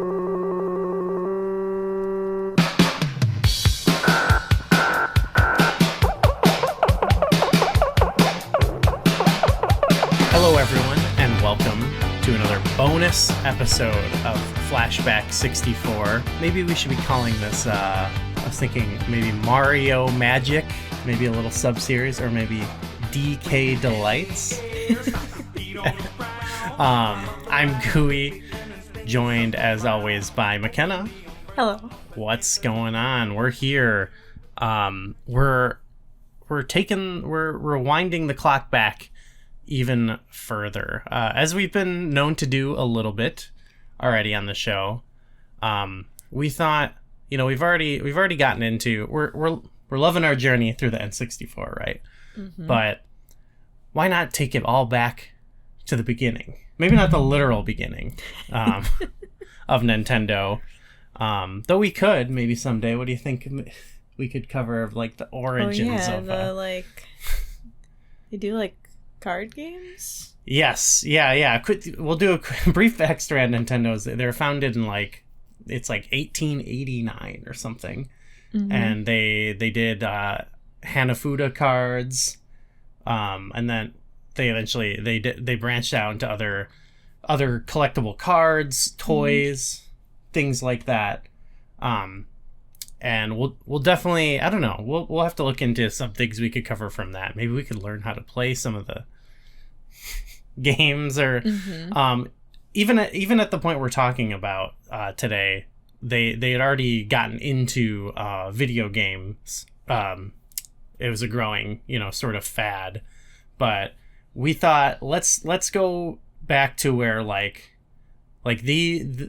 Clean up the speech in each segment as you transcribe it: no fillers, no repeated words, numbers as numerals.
Hello, everyone, and welcome to another bonus episode of Flashback 64. Maybe we should be calling this, I was thinking maybe Mario Magic, maybe a little sub-series, or maybe DK Delights. I'm Gooey, joined as always by McKenna. Hello. What's going on? We're here. We're rewinding the clock back even further, as we've been known to do a little bit already on the show. We thought, we've already gotten into we're loving our journey through the N64, right? Mm-hmm. But why not take it all back to the beginning? Maybe not the literal beginning of Nintendo, though we could maybe someday. What do you think we could cover, like the origins of they do like card games? Yes, yeah. We'll do a brief backstory on Nintendo's. They're founded in it's 1889 or something, mm-hmm. and they did Hanafuda cards, and then they branched out into other collectible cards, toys, things like that. And we'll definitely, I don't know, we'll have to look into some things we could cover from that. Maybe we could learn how to play some of the games, or mm-hmm. Even at the point we're talking about today, they had already gotten into video games. It was a growing, sort of fad, but we thought let's go back to where like the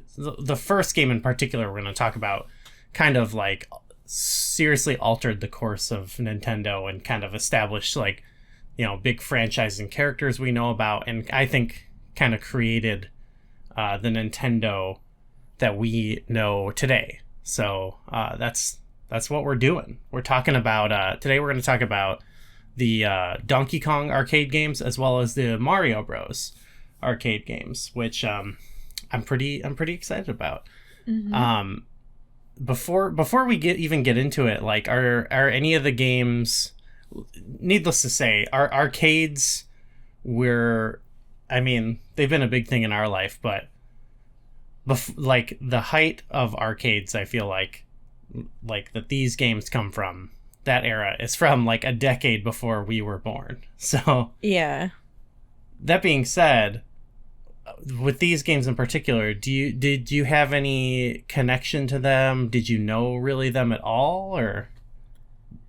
first game in particular we're going to talk about kind of like seriously altered the course of Nintendo and kind of established big franchises and characters we know about, and I think kind of created the Nintendo that we know today. So that's what we're doing. We're talking about today. We're going to talk about the Donkey Kong arcade games as well as the Mario Bros arcade games, which I'm pretty excited about. Mm-hmm. Before we get into it, like are any of the games, needless to say, our arcades they've been a big thing in our life, but like the height of arcades, I feel like that these games come from that era is from like a decade before we were born. So yeah, that being said, with these games in particular, did you have any connection to them? Did you know really them at all, or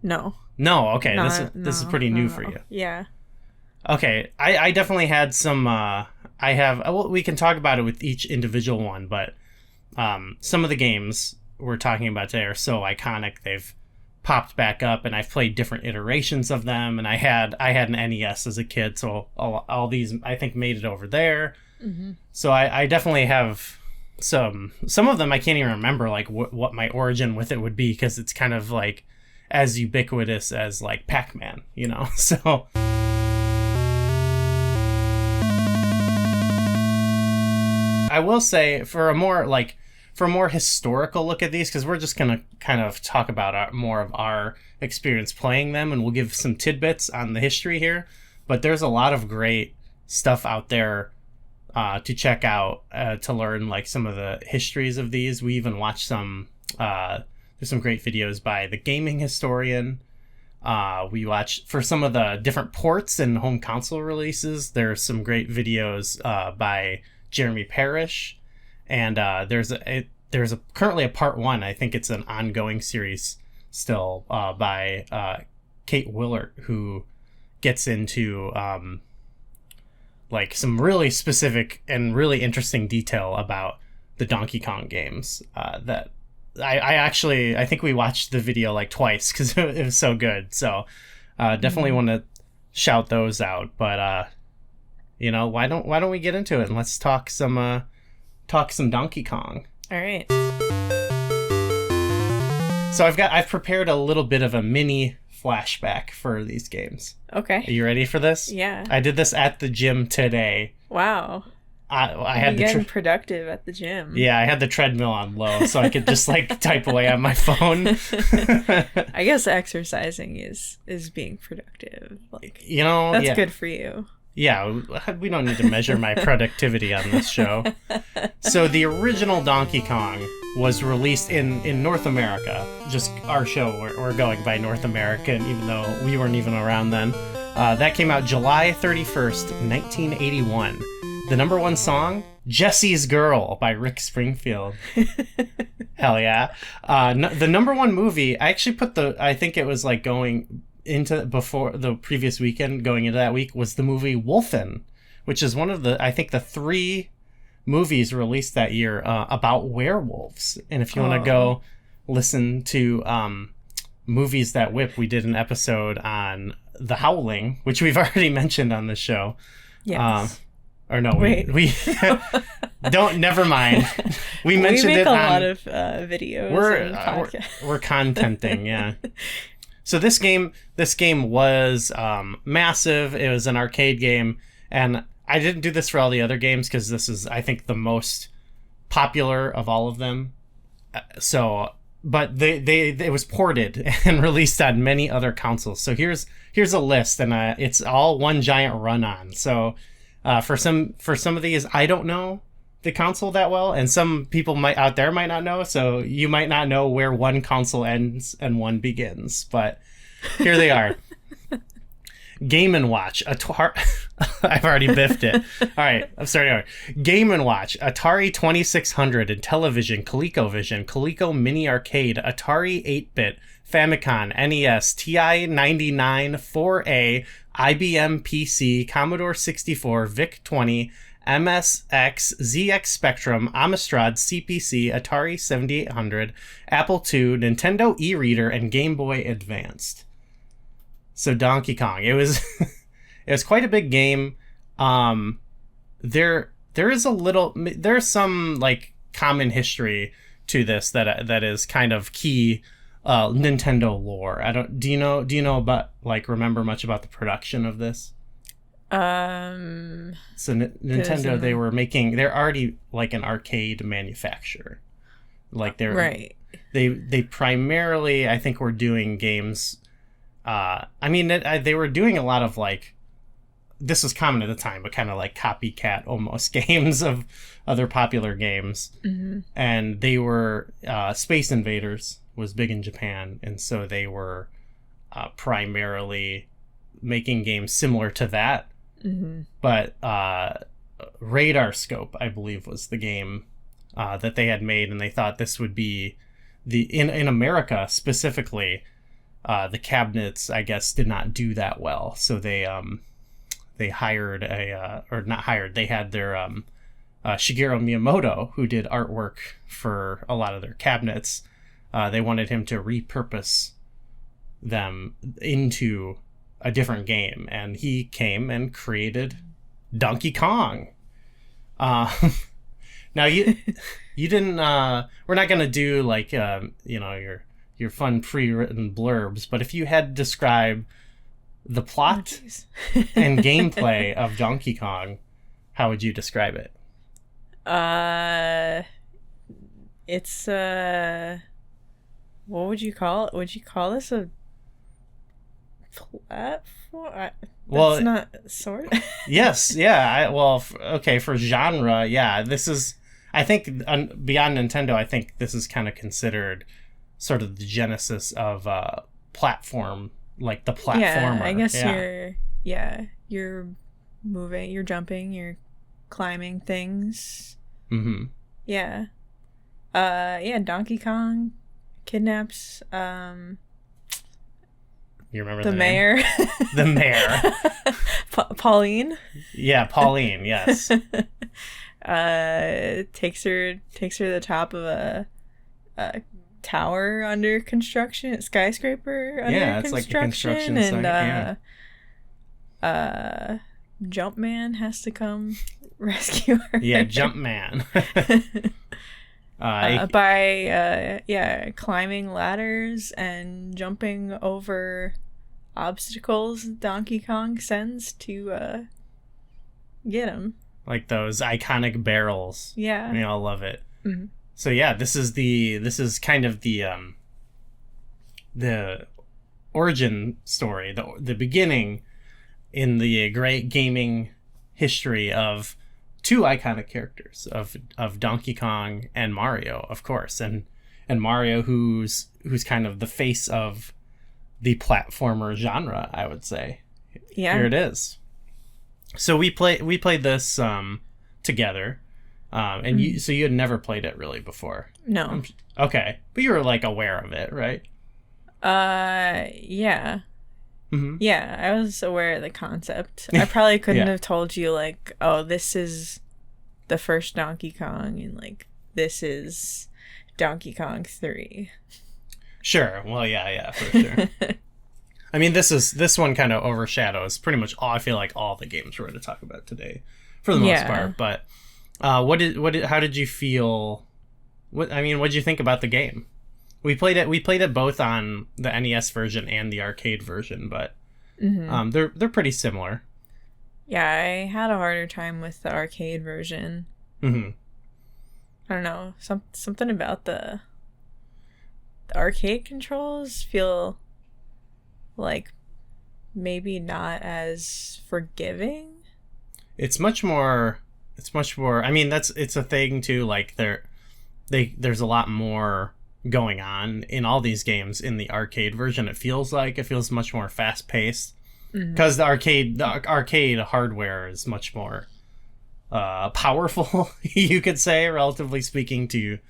no? Okay, this is pretty new for you. Yeah. Okay, I definitely had some. We can talk about it with each individual one, but some of the games we're talking about today are so iconic they've popped back up, and I've played different iterations of them. And I had an NES as a kid, so all these I think made it over there. Mm-hmm. So I definitely have some of them I can't even remember like what my origin with it would be, because it's kind of like as ubiquitous as like Pac-Man, so I will say for a more historical look at these, because we're just gonna kind of talk about more of our experience playing them, and we'll give some tidbits on the history here, but there's a lot of great stuff out there to check out, to learn like some of the histories of these. We even watched some there's some great videos by the Gaming Historian. We watched for some of the different ports and home console releases. There's some great videos by Jeremy Parrish, and there's currently a part 1. I think it's an ongoing series still by Kate Willert, who gets into like some really specific and really interesting detail about the Donkey Kong games that I think we watched the video like twice because it was so good. So definitely want to shout those out. But why don't we get into it and let's talk some Donkey Kong. All right. So I've prepared a little bit of a mini flashback for these games. Okay. Are you ready for this? Yeah. I did this at the gym today. Wow. I had the getting productive at the gym. yeah, I had the treadmill on low, so I could just like type away on my phone. I guess exercising is being productive. Like, That's good for you. Yeah, we don't need to measure my productivity on this show. So the original Donkey Kong was released in North America. Just our show, we're going by North American, even though we weren't even around then. That came out July 31st, 1981. The number one song, Jesse's Girl by Rick Springfield. Hell yeah. The number one movie, I actually I think it was like going into before the previous weekend, going into that week, was the movie Wolfen, which is one of I think the 3 movies released that year about werewolves. And if you want to go listen to Movies That Whip, we did an episode on The Howling, which we've already mentioned on the show. Yes. Or no, we don't. Never mind. We mentioned we make it. A lot of videos. We're contenting, yeah. So this game was massive. It was an arcade game, and I didn't do this for all the other games because this is, I think, the most popular of all of them. But it was ported and released on many other consoles. So here's a list, and it's all one giant run-on. So for some of these, I don't know the console that well, and some people out there might not know. So you might not know where one console ends and one begins. But here they are. Game & Watch, I've already biffed it. All right, I'm starting over. Game & Watch, Atari 2600 and Television, ColecoVision, Coleco Mini Arcade, Atari 8-bit, Famicom, NES, TI-99, 4A, IBM PC, Commodore 64, VIC-20, MSX, ZX Spectrum, Amstrad, CPC, Atari 7800, Apple II, Nintendo e-reader, and Game Boy Advanced. So Donkey Kong, it was quite a big game. There's some like common history to this that is kind of key Nintendo lore. Do you know about, like, remember much about the production of this? So Nintendo, they're already like an arcade manufacturer. Like they primarily, I think, were doing games. They were doing a lot of, like, this was common at the time, but kind of like copycat almost games of other popular games. Mm-hmm. And they were Space Invaders was big in Japan, and so they were primarily making games similar to that. Mm-hmm. But Radar Scope, I believe, was the game that they had made, and they thought this would be in America specifically. The cabinets, I guess, did not do that well, so they hired they had their Shigeru Miyamoto, who did artwork for a lot of their cabinets. They wanted him to repurpose them into a different game, and he came and created Donkey Kong. Now you didn't. We're not gonna do like your fun pre-written blurbs, but if you had to describe the plot and gameplay of Donkey Kong, how would you describe it? It's what would you call it? Would you call this a platform? Well, it's not sort. Yes, yeah. Okay, for genre, yeah. This is, I think, beyond Nintendo, I think this is kind of considered sort of the genesis of platform, like the platformer. Yeah, I guess you're moving, you're jumping, you're climbing things. Mm-hmm. Yeah. Donkey Kong kidnaps you remember the mayor? The mayor. Pauline? Yeah, Pauline, yes. Takes her to the top of a tower under construction, skyscraper under construction, it's like a construction and Jumpman has to come rescue her. Yeah, Jumpman. By climbing ladders and jumping over obstacles Donkey Kong sends to get him. like those iconic barrels. Yeah. We all love it. Mm-hmm. So yeah, this is kind of the origin story, the beginning in the great gaming history of two iconic characters of Donkey Kong and Mario, of course, and Mario, who's kind of the face of the platformer genre, I would say. Yeah. Here it is. So we played this together, and you had never played it really before. No. Okay, but you were like aware of it, right? Yeah. Mm-hmm. Yeah, I was aware of the concept. I probably couldn't have told you, like, oh, this is the first Donkey Kong, and, like, this is Donkey Kong 3. Sure. Well, yeah, for sure. I mean, this one kind of overshadows pretty much all, I feel like, all the games we're going to talk about today, for the most part. But how did you feel? What did you think about the game? We played it both on the NES version and the arcade version, but they're pretty similar. Yeah, I had a harder time with the arcade version. Mm-hmm. I don't know, something about the arcade controls feel like maybe not as forgiving. It's much more. I mean, it's a thing too. Like there's a lot more going on in all these games in the arcade version. It feels much more fast paced because the arcade hardware is much more powerful, you could say, relatively speaking, to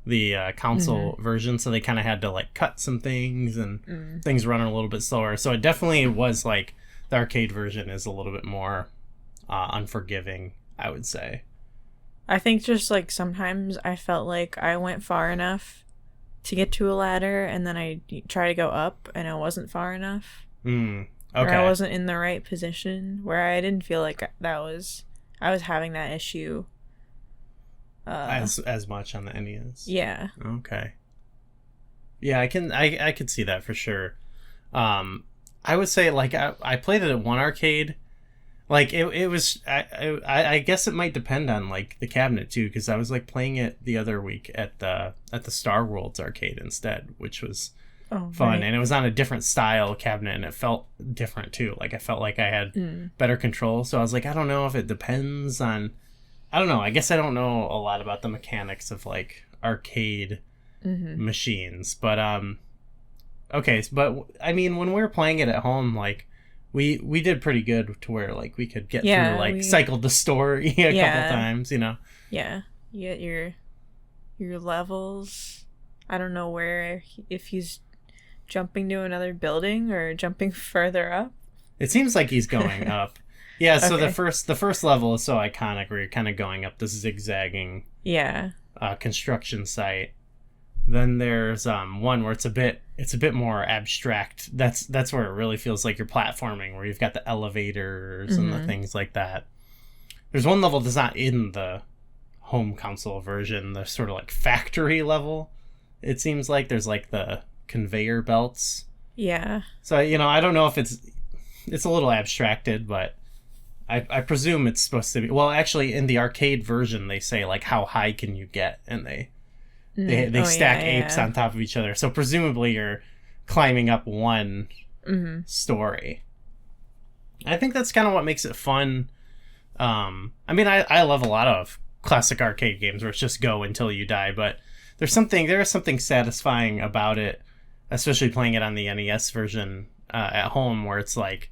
the console version. So they kind of had to like cut some things and things running a little bit slower. So it definitely was like the arcade version is a little bit more unforgiving, I would say. I think just like sometimes I felt like I went far enough to get to a ladder, and then I try to go up, and I wasn't far enough. Okay. Or I wasn't in the right position, where I didn't feel like I was having that issue. As much on the NES. Yeah. Okay. Yeah, I could see that for sure. I would say like I played it at one arcade. Like it was I guess it might depend on like the cabinet too, because I was like playing it the other week at the Star Worlds arcade instead, which was fun, right. And it was on a different style cabinet, and it felt different too. Like I felt like I had better control. So I was like, I don't know if it depends on. I don't know. I guess I don't know a lot about the mechanics of like arcade machines, but okay. But I mean, when we were playing it at home, like. We did pretty good to where like we could get through like cycled the story a couple times, you know. Yeah, you get your levels. I don't know if he's jumping to another building or jumping further up. It seems like he's going up. Yeah, so okay. the first level is so iconic where you're kind of going up this zigzagging construction site. Then there's one where it's a bit more abstract. That's where it really feels like you're platforming, where you've got the elevators and the things like that. There's one level that's not in the home console version, the sort of like factory level. It seems like there's like the conveyor belts. Yeah. So, you know, I don't know if it's a little abstracted, but I presume it's supposed to be. Well, actually, in the arcade version, they say like how high can you get, and they stack apes on top of each other. So presumably you're climbing up one story. I think that's kind of what makes it fun. I mean, I love a lot of classic arcade games where it's just go until you die, but there is something satisfying about it, especially playing it on the NES version at home, where it's like,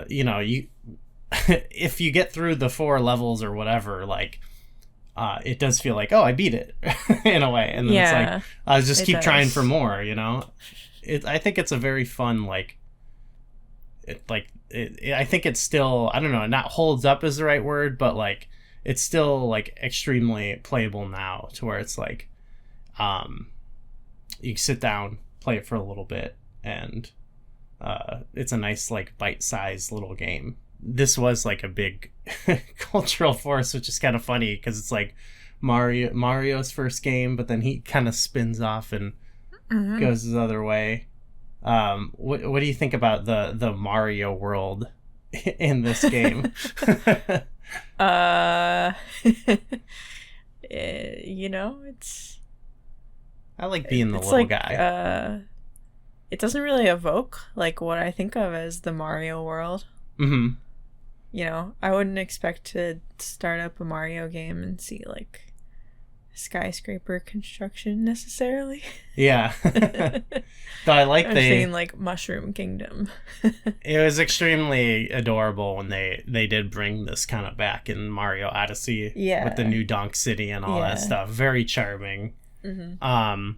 you know, you if you get through the 4 levels or whatever, like, it does feel like, oh, I beat it in a way, and then it's like I just keep trying for more, you know. I think it's a very fun I think it's still, I don't know, not holds up is the right word, but like it's still like extremely playable now, to where it's like you sit down, play it for a little bit, and it's a nice like bite-sized little game. This was like a big cultural force, which is kind of funny because it's like Mario's first game, but then he kind of spins off and goes his other way. What do you think about the Mario world in this game? uh, it's I like being the it's little like guy. it doesn't really evoke like what I think of as the Mario world. Mm-hmm. I wouldn't expect to start up a Mario game and see like skyscraper construction necessarily. Yeah. Though I like I'm saying like Mushroom Kingdom. It was extremely adorable when they did bring this kind of back in Mario Odyssey. Yeah. With the new Donk City and all that stuff. Very charming. Mm-hmm.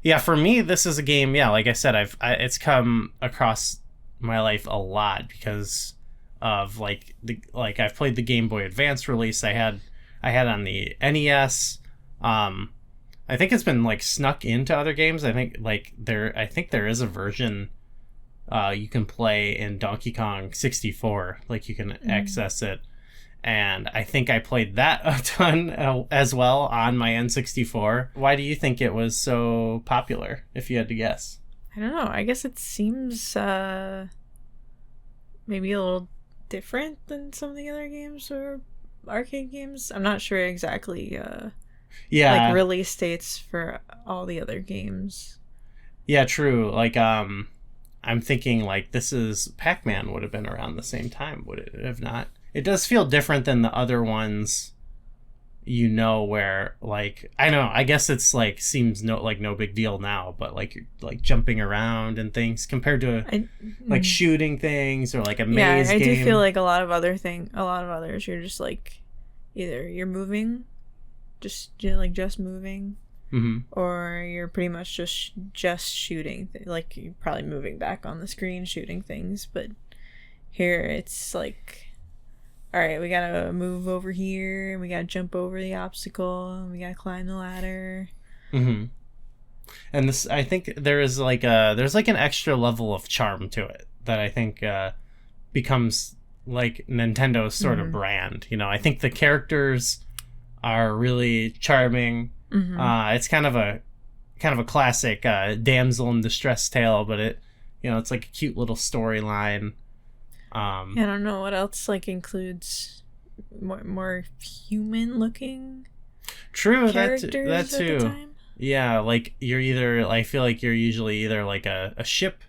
Yeah, for me, this is a game. Yeah, like I said, it's come across my life a lot because of I've played the Game Boy Advance release. I had on the NES. I think it's been like snuck into other games. I think there is a version you can play in Donkey Kong 64. Like you can access it. And I think I played that a ton as well on my N64. Why do you think it was so popular, if you had to guess? I don't know. I guess it seems maybe a little different than some of the other games or arcade games. I'm not sure exactly like release dates for all the other games. Yeah, true. Like I'm thinking like this is Pac-Man would have been around the same time, would it have not? It does feel different than the other ones, where like I guess it's like seems no big deal now, but like you're like jumping around and things compared to like shooting things or like a maze game. I do feel like a lot of others you're just like either you're moving, just moving, mm-hmm. or you're pretty much just shooting. Like you're probably moving back on the screen shooting things, but here it's like, all right, we gotta move over here, we gotta jump over the obstacle, we gotta climb the ladder. Mm-hmm. And this, I think there's like an extra level of charm to it that I think becomes like Nintendo's sort of brand. I think the characters are really charming. Mm-hmm. It's kind of a classic damsel in distress tale, but it's like a cute little storyline. I don't know what else like includes more human looking. True, characters that too. At the time. Yeah, like I feel like you're usually either like a ship,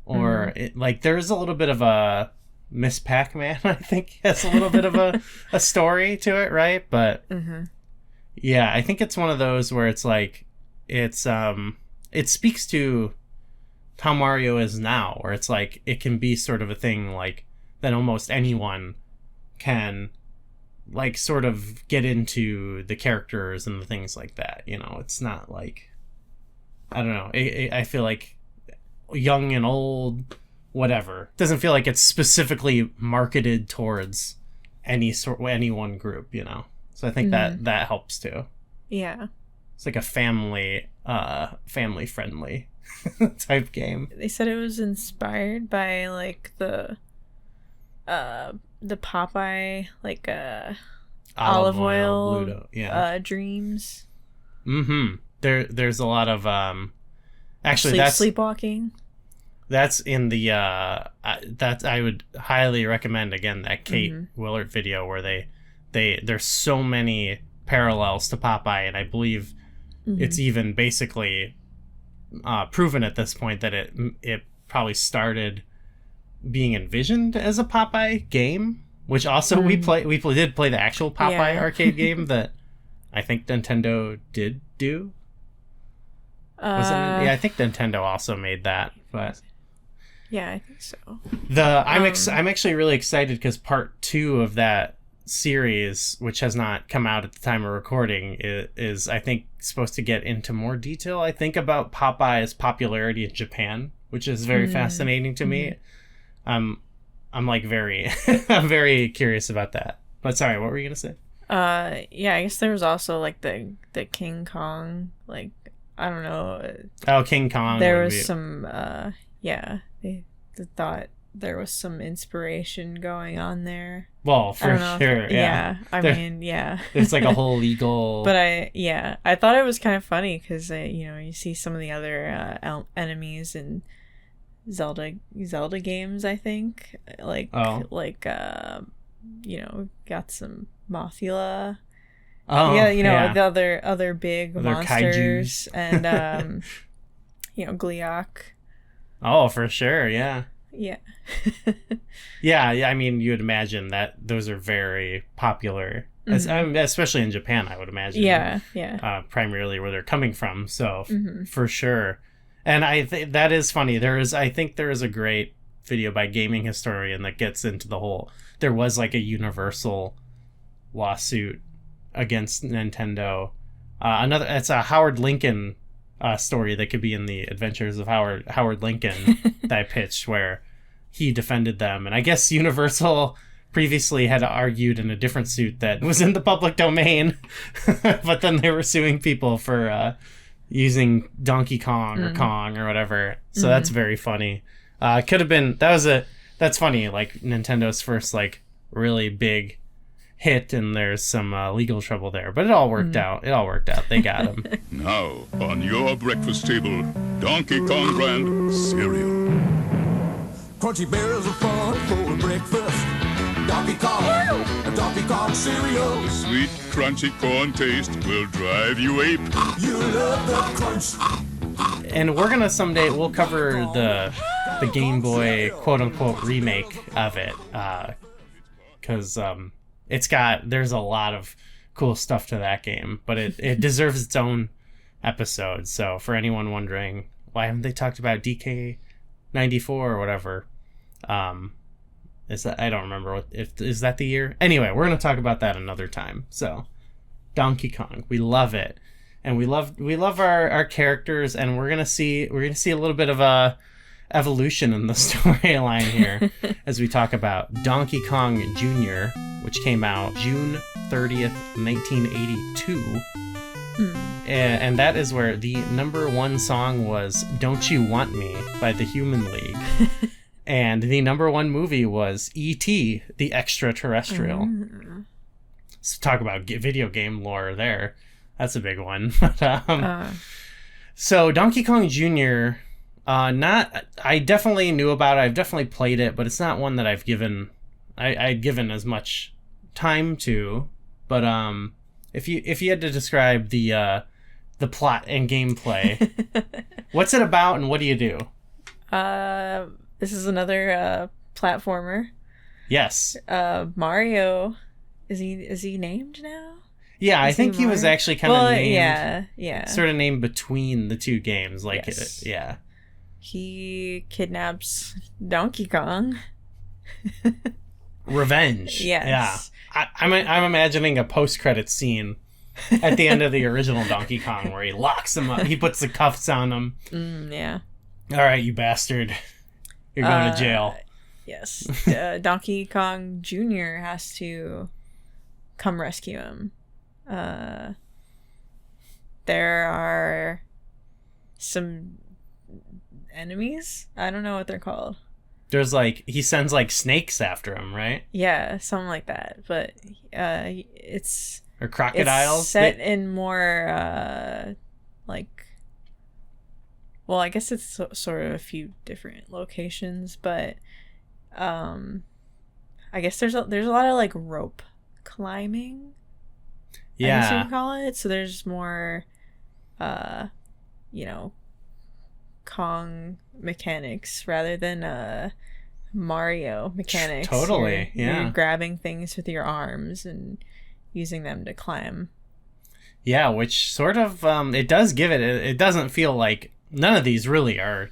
or like there's a little bit of a Miss Pac-Man. I think has a little bit of a story to it, right? But yeah, I think it's one of those where it's like it speaks to how Mario is now, where it's like it can be sort of a thing like that almost anyone can like sort of get into the characters and the things like that. It's not like, I don't know, I feel like young and old, whatever, it doesn't feel like it's specifically marketed towards any one group, so I think that helps too. Yeah, it's like a family friendly type game. They said it was inspired by like the Popeye like olive oil dreams. There's a lot of actually that's sleepwalking. That's in the that I would highly recommend, again, that Kate Willard video where there's so many parallels to Popeye, and I believe it's even basically proven at this point that it probably started being envisioned as a Popeye game, which also we did play the actual Popeye arcade game that I think Nintendo did do. I think Nintendo also made that, but yeah, I think so. I'm actually really excited because part 2 of that series, which has not come out at the time of recording, is I think supposed to get into more detail, I think, about Popeye's popularity in Japan, which is very fascinating to me. I'm like very I'm very curious about that. But sorry, what were you gonna say? Yeah, I guess there was also like the King Kong, like, I don't know. Oh, King Kong. There was some they thought there was some inspiration going on there. Well, for sure. I mean, it's like a whole legal. But I thought it was kind of funny because you see some of the other enemies, and Zelda games, I think. Oh. Got some Mothula. Oh, Yeah, yeah. the other big Other monsters kaijus. and Gleeok. Oh, for sure, yeah. Yeah. Yeah, I mean, you would imagine that those are very popular, especially in Japan, I would imagine. Yeah, yeah. Primarily where they're coming from, so Mhm. for sure. And I think that is funny. I think there is a great video by Gaming Historian that gets into the whole. There was like a universal lawsuit against Nintendo. It's a Howard Lincoln story that could be in the Adventures of Howard Lincoln that I pitched, where he defended them, and I guess Universal previously had argued in a different suit that was in the public domain, but then they were suing people for using Donkey Kong or Kong or whatever. So that's very funny. Could have been that's funny. Like Nintendo's first like really big hit, and there's some legal trouble there, but it all worked out. It all worked out. They got him. Now, on your breakfast table, Donkey Kong brand cereal. Crunchy berries are fun for breakfast. Donkey Kong cereal. The sweet, crunchy corn taste will drive you ape. You love the crunch. And we're gonna someday we'll cover the Game Boy quote unquote remake of it, because there's a lot of cool stuff to that game, but it deserves its own episode. So for anyone wondering why haven't they talked about DK94 or whatever, is that, I don't remember is that the year? Anyway, we're gonna talk about that another time. So Donkey Kong, we love it, and we love our characters, and we're gonna see a little bit of a evolution in the storyline here as we talk about Donkey Kong Jr., which came out June 30th, 1982. And that is where the number one song was Don't You Want Me by the Human League. And the number one movie was E.T. the Extraterrestrial. So talk about video game lore there. That's a big one. So Donkey Kong Jr., I definitely knew about it. I've definitely played it, but it's not one that I'd given as much time to. But if you had to describe the plot and gameplay, what's it about and what do you do? This is another platformer. Yes. Mario, is he named now? Yeah, I think he was actually kind of named. Yeah. Sort of named between the two games, like Yes. Yeah. He kidnaps Donkey Kong. Revenge. Yes. Yeah. I'm imagining a post-credit scene at the end of the original Donkey Kong where he locks him up. He puts the cuffs on him. Yeah. All right, you bastard. You're going to jail. Yes. Donkey Kong Jr. has to come rescue him. There are some enemies. I don't know what they're called. There's he sends snakes after him, right? Yeah, something like that. But it's Or crocodiles. It's set in more well, I guess it's sort of a few different locations, but I guess there's a lot of rope climbing. I guess you Yeah. can call it. So there's more Kong mechanics rather than Mario mechanics. Totally, yeah. You're grabbing things with your arms and using them to climb. Yeah, which sort of it does give it doesn't feel like none of these really are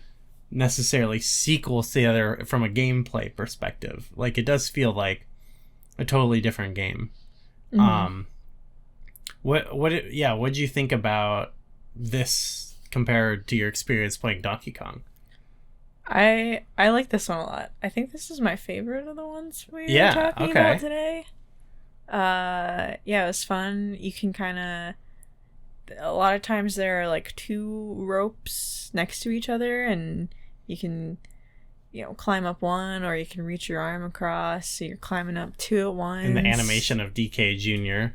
necessarily sequels to the other from a gameplay perspective. It does feel like a totally different game. Mm-hmm. What'd you think about this compared to your experience playing Donkey Kong? I like this one a lot. I think this is my favorite of the ones we were talking okay. about today. It was fun. You can kind of, a lot of times there are two ropes next to each other, and you can climb up one, or you can reach your arm across, so you're climbing up two at once. And the animation of DK Jr.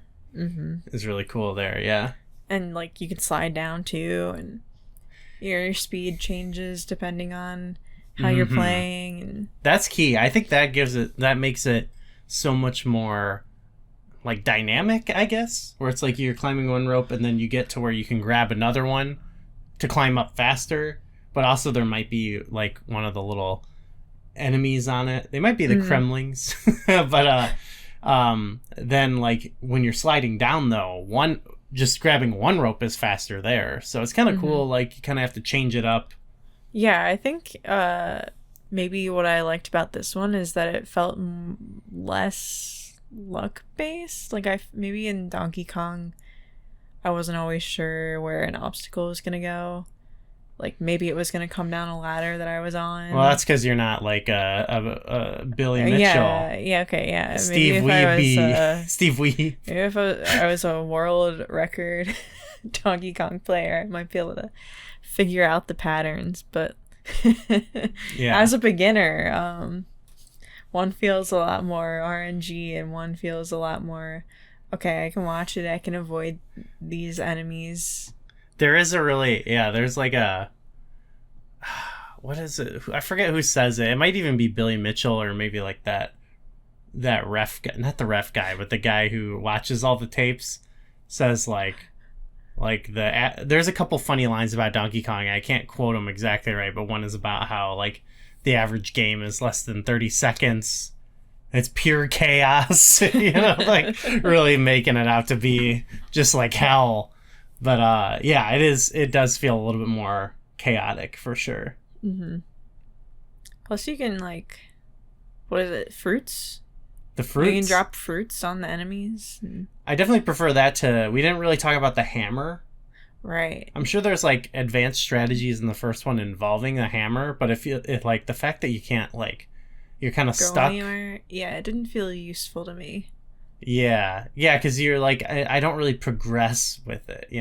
is really cool there. Yeah. And you can slide down too, and your speed changes depending on how you're playing. And That's key. I think that makes it so much more like dynamic, I guess, where it's like you're climbing one rope and then you get to where you can grab another one to climb up faster, but also there might be like one of the little enemies on it. They might be the Kremlings, but then like when you're sliding down though, just grabbing one rope is faster there. So it's kind of cool. Like you kind of have to change it up. yeah, I think maybe what I liked about this one is that it felt less luck based. Like maybe in Donkey Kong, I wasn't always sure where an obstacle was gonna go. Like maybe it was gonna come down a ladder that I was on. Well, that's because you're not like a Billy Mitchell. Yeah, okay, yeah. Steve Wiebe. Steve Wiebe. Maybe if I was a world record Donkey Kong player, I might be able to figure out the patterns. But Yeah. as a beginner, one feels a lot more RNG and one feels a lot more, okay, I can watch it, I can avoid these enemies. There is there's like a, what is it? I forget who says it. It might even be Billy Mitchell or maybe like that ref guy, not the ref guy, but the guy who watches all the tapes says there's a couple funny lines about Donkey Kong. I can't quote them exactly right, but one is about how like the average game is less than 30 seconds. It's pure chaos, like really making it out to be just like hell. But yeah, it does feel a little bit more chaotic for sure. Mm-hmm. Plus you can like, what is it, fruits? The fruits? You can drop fruits on the enemies. I definitely prefer that to, we didn't really talk about the hammer. Right. I'm sure there's like advanced strategies in the first one involving the hammer, but if like the fact that you can't like, you're kind of stuck. Anywhere, yeah, it didn't feel useful to me. Yeah, because you're like, I don't really progress with it, It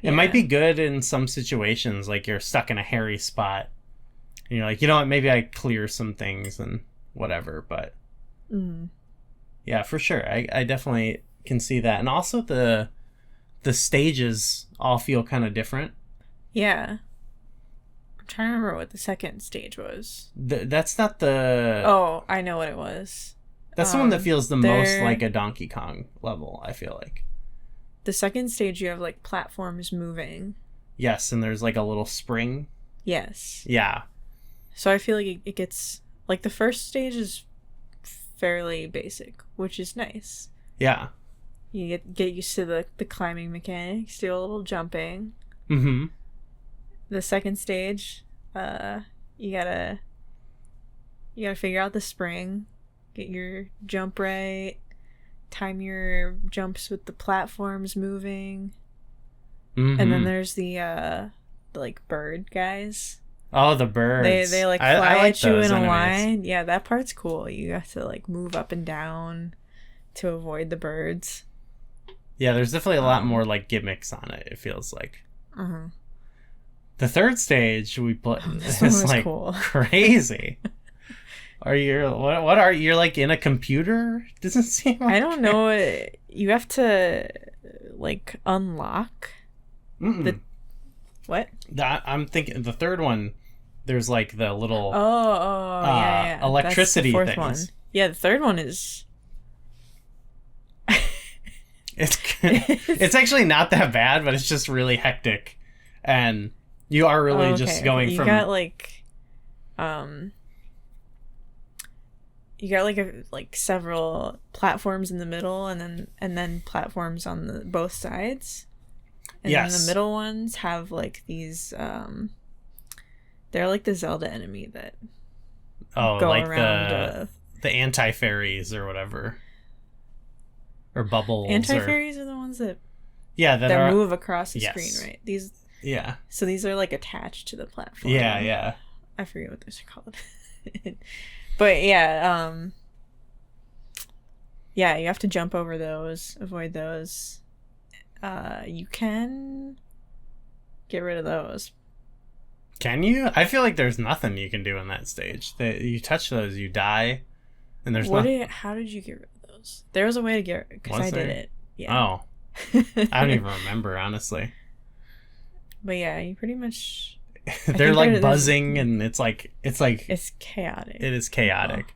Yeah. might be good in some situations, like you're stuck in a hairy spot. And you're like, you know what, maybe I clear some things and whatever, but yeah, for sure. I definitely can see that. And also the stages all feel kind of different. Yeah. I'm trying to remember what the second stage was. That's not the... Oh, I know what it was. That's the one that feels the most there- like a Donkey Kong level, I feel like. The second stage, you have like platforms moving. Yes, and there's like a little spring. Yes. Yeah. So I feel like it gets, like, the first stage is fairly basic, which is nice. Yeah. You get used to the climbing mechanics, do a little jumping. Mm-hmm. The second stage, you gotta figure out the spring, get your jump right, time your jumps with the platforms moving. Mm-hmm. And then there's the like bird guys. Oh, the birds. They like I fly like at you those in a enemies. line. Yeah, that part's cool. You have to like move up and down to avoid the birds. Yeah, there's definitely a lot more like gimmicks on it, it feels like. Uh-huh. The third stage we put This one is was like cool. crazy. What are you're like in a computer? Doesn't seem like I don't know. You have to like unlock the what? I'm thinking the third one. There's like the little Yeah. electricity That's the fourth things. one. Yeah, the third one is. It's actually not that bad, but it's just really hectic, and you are really just going you from. got like, you got like several platforms in the middle, and then platforms on the both sides. And then Yes. the middle ones have like these. They're like the Zelda enemy that go like around. the anti-fairies or whatever, or bubbles. Anti-fairies are the ones that that move across the Yes. screen, right? These. Yeah. So these are like attached to the platform. Yeah. I forget what those are called. But yeah, yeah, you have to jump over those, avoid those. You can get rid of those. Can you? I feel like there's nothing you can do in that stage. You touch those, you die, and there's nothing. How did you get rid of those? There was a way to get, because I did it. Yeah. Oh, I don't even remember, honestly. But yeah, you pretty much they're think like there's- buzzing, and it's chaotic. it is chaotic.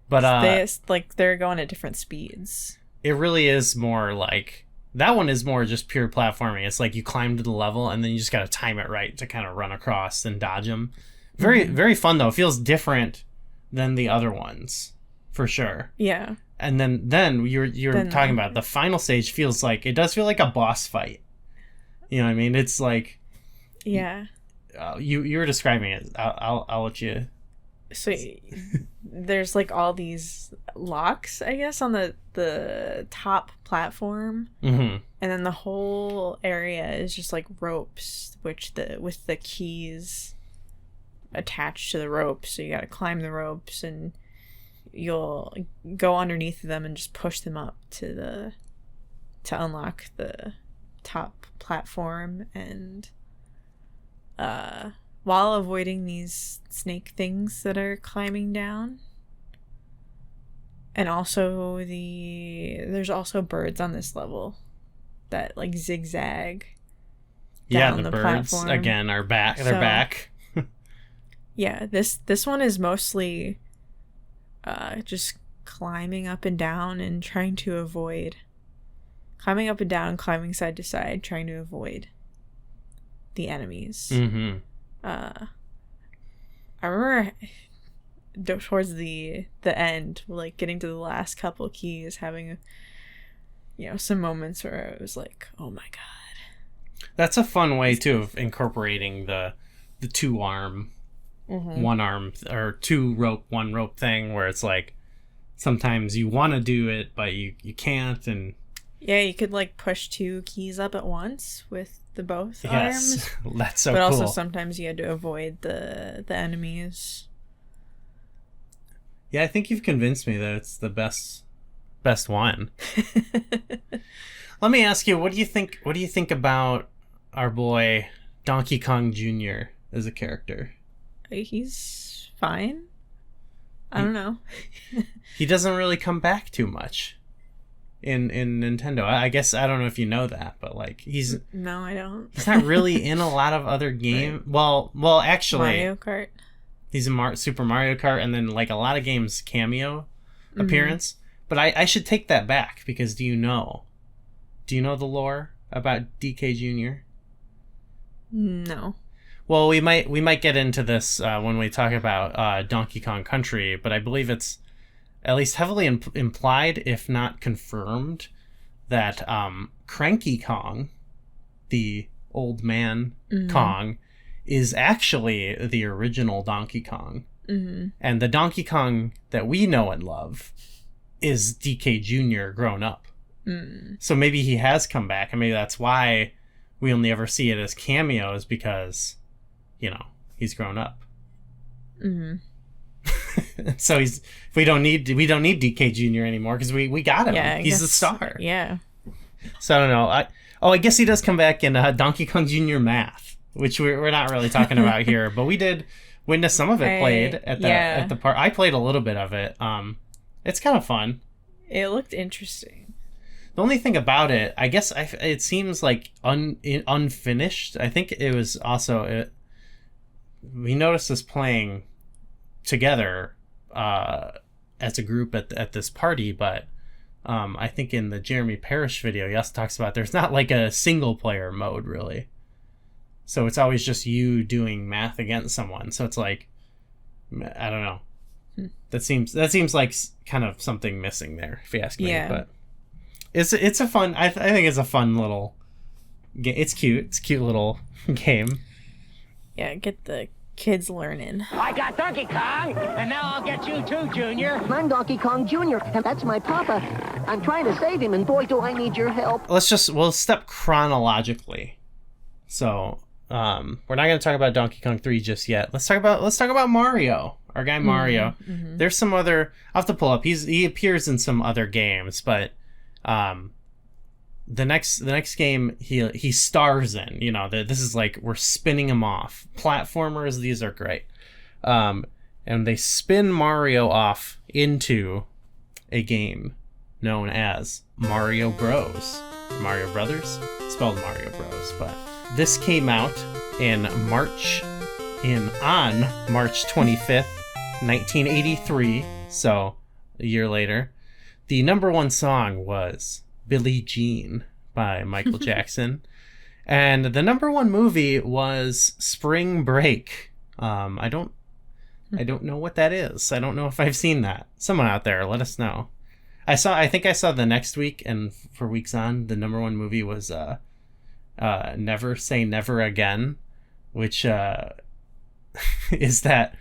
But They're going at different speeds. it really is more like that one is more just pure platforming. It's like you climb to the level and then you just got to time it right to kind of run across and dodge them. Very very fun though. It feels different than the other ones for sure. Yeah. And then you're talking about the final stage feels like it does feel like a boss fight. You know what I mean? It's like Yeah. you were describing it. I'll let you. So there's like all these locks, I guess, on the top platform, Mm-hmm. and then the whole area is just like ropes, with the keys attached to the ropes. So you got to climb the ropes, and you'll go underneath them and just push them up to unlock the top platform, and while avoiding these snake things that are climbing down. And also there's also birds on this level that like zigzag Yeah, down the the birds platform. again are back. They're So- back. Yeah, this one is mostly just climbing up and down and trying to avoid climbing up and down, climbing side to side, trying to avoid the enemies. Mm-hmm. I remember towards the end, like getting to the last couple keys, having some moments where I was like, oh my god. That's a fun way too of incorporating the two arm, one arm or two rope, one rope thing where it's like sometimes you want to do it but you can't, and Yeah, you could like push 2 keys up at once with the both yes, arms. that's so But cool. also sometimes you had to avoid the enemies. Yeah, I think you've convinced me that it's the best one. Let me ask you, what do you think about our boy Donkey Kong Jr. as a character? He's fine. I don't know. He doesn't really come back too much in Nintendo. I guess I don't know if you know that, but like he's No, I don't. not really in a lot of other games. Well, actually, Mario Kart. he's in Super Mario Kart, and then like a lot of games cameo appearance. But I should take that back, because do you know the lore about DK Jr.? No. Well, we might get into this when we talk about Donkey Kong Country, but I believe it's at least heavily implied, if not confirmed, that Cranky Kong, the old man Kong, is actually the original Donkey Kong. Mm-hmm. And the Donkey Kong that we know and love is DK Jr. grown up. So maybe he has come back, and maybe that's why we only ever see it as cameos, because, he's grown up. Mm-hmm. So we don't need DK Jr. anymore, because we got him. Yeah, He's a star. Yeah. So I don't know. I guess he does come back in Donkey Kong Jr. Math, which we're not really talking about here, but we did witness some of it played at the part. I played a little bit of it. It's kind of fun. It looked interesting. The only thing about it, I guess, it seems like unfinished. I think it was also we noticed us playing together as a group at this party, but I think in the Jeremy Parrish video, he also talks about there's not like a single player mode really, so it's always just you doing math against someone. So it's like, I don't know. That seems like kind of something missing there, if you ask me. Yeah. But it's a fun. I think it's a fun little game. It's cute. It's a cute little game. Yeah, get the kids learning. I got Donkey Kong, and now I'll get you too, Junior. I'm Donkey Kong Jr., and that's my papa. I'm trying to save him, and boy, do I need your help. We'll step chronologically. So we're not going to talk about Donkey Kong 3 just yet. Let's talk about Mario. Our guy Mario. Mm-hmm. There's some other. I'll have to pull up. He appears in some other games, but the next game he stars in. This is like we're spinning him off. Platformers, these are great. And they spin Mario off into a game known as Mario Bros. Mario Brothers, spelled Mario Bros. But this came out on March 25th, 1983, so a year later. The number one song was Billie Jean by Michael Jackson. And the number one movie was Spring Break. I don't know what that is. I don't know if I've seen that. Someone out there, let us know. I think I saw the next week, and for weeks on, the number one movie was Never Say Never Again, which is that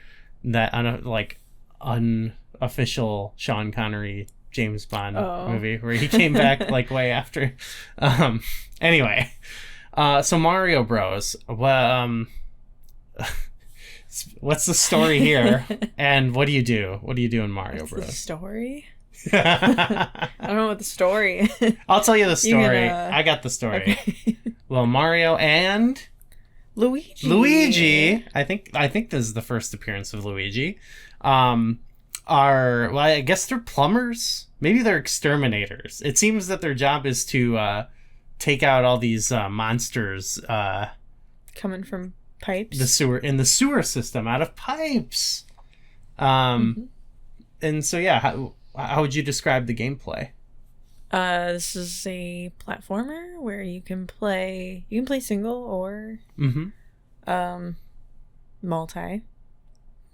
unofficial Sean Connery James Bond movie where he came back like way after. Anyway, so Mario Bros. Well, what's the story here, and what do you do? What do you do in Mario What's Bros? the story? I don't know what the story is. I'll tell you the story. gonna- I got the story. Okay. Well, Mario and Luigi. I think this is the first appearance of Luigi. I guess they're plumbers. Maybe they're exterminators. It seems that their job is to take out all these monsters. Coming from pipes. The sewer system out of pipes. And so yeah, how would you describe the gameplay? This is a platformer where you can play single or multi,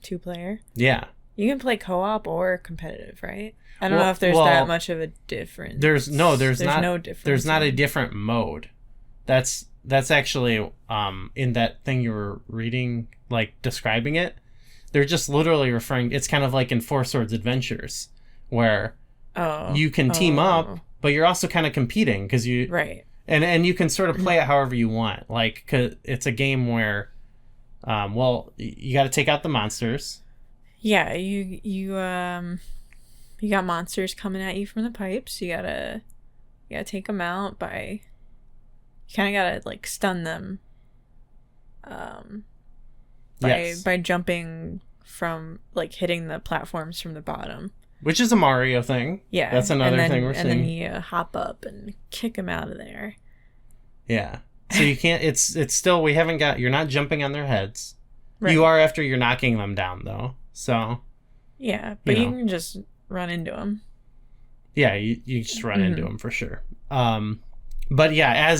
2-player. Yeah. You can play co-op or competitive, right? I don't Well- know if there's well, that much of a difference. There's no difference. There's not a different mode. That's actually in that thing you were reading, like describing it. They're just literally referring. It's kind of like in Four Swords Adventures, where you can team up, but you're also kind of competing because you right. And you can sort of play it however you want. Like, 'cause it's a game where, you got to take out the monsters. Yeah, you got monsters coming at you from the pipes. You gotta take them out by. You kind of gotta like stun them. By jumping from like hitting the platforms from the bottom. Which is a Mario thing. Yeah, That's another thing we're seeing. And then you hop up and kick them out of there. Yeah. So you can't. It's still. We haven't got. You're not jumping on their heads. Right. You are after you're knocking them down, though. So. Yeah, but you know. can just run into them. Yeah, you just run into them for sure. But yeah,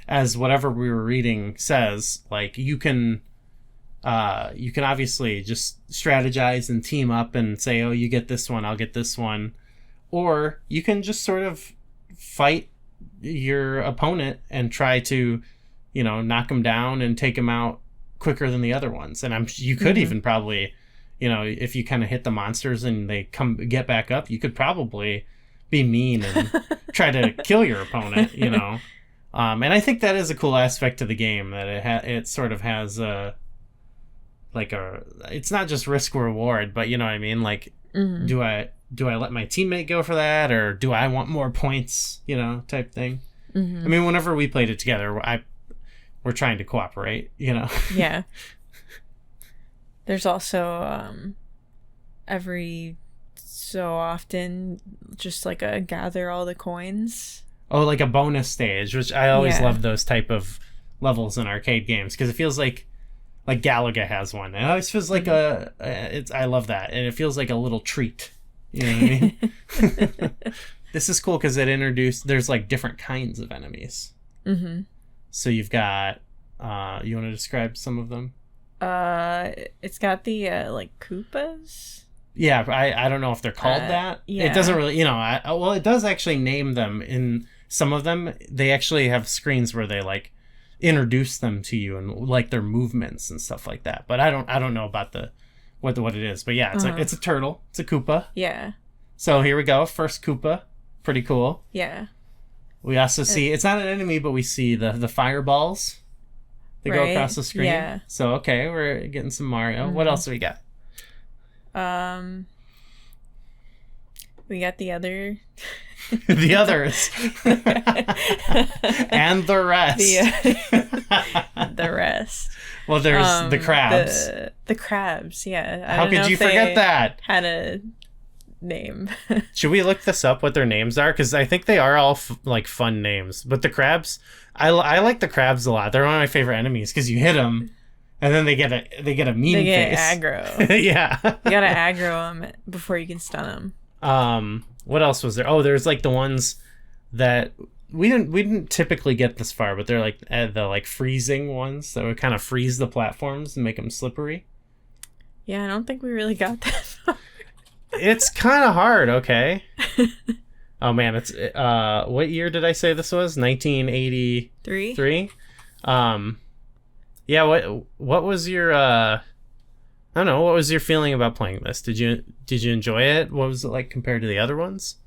as whatever we were reading says, like you can obviously just strategize and team up and say, oh, you get this one, I'll get this one, or you can just sort of fight your opponent and try to, knock them down and take them out quicker than the other ones. And you could even probably, if you kind of hit the monsters and they get back up, you could probably be mean and try to kill your opponent, and I think that is a cool aspect to the game, that it sort of has it's not just risk reward, but you know what I mean, like do I let my teammate go for that, or do I want more points, type thing. I mean, whenever we played it together, we're trying to cooperate, Yeah. There's also every so often just like a gather all the coins. Oh, like a bonus stage, which I always Yeah. love those type of levels in arcade games, because it feels like Galaga has one. It always feels like I love that, and it feels like a little treat. You know what I mean? This is cool because there's like different kinds of enemies. Mm-hmm. So you've got, you want to describe some of them? It's got the like Koopas. Yeah, I don't know if they're called that. yeah. It doesn't really, it does actually name them. In some of them, they actually have screens where they like introduce them to you and like their movements and stuff like that. But I don't know about what it is. But yeah, it's a turtle. It's a Koopa. Yeah. So here we go. First Koopa. Pretty cool. Yeah. We also see, it's not an enemy, but we see the fireballs. They go Right, across the screen. yeah. So okay, we're getting some Mario. What else do we got? We got the other. The others. And the rest. The rest. Well, there's the crabs. The crabs, yeah. I How don't know could you if they forget that? Had a name. Should we look this up what their names are? Because I think they are all like fun names. But the crabs, I like the crabs a lot. They're one of my favorite enemies because you hit them, and then they get a mean They get face. aggro. Yeah. You gotta aggro them before you can stun them. What else was there? Oh, there's like the ones that we didn't typically get this far, but they're like the like freezing ones that would kind of freeze the platforms and make them slippery. Yeah, I don't think we really got that far. It's kind of hard. Okay. Oh man, it's what year did I say this was? 1983. 3? Yeah. What was your I don't know. What was your feeling about playing this? Did you enjoy it? What was it like compared to the other ones?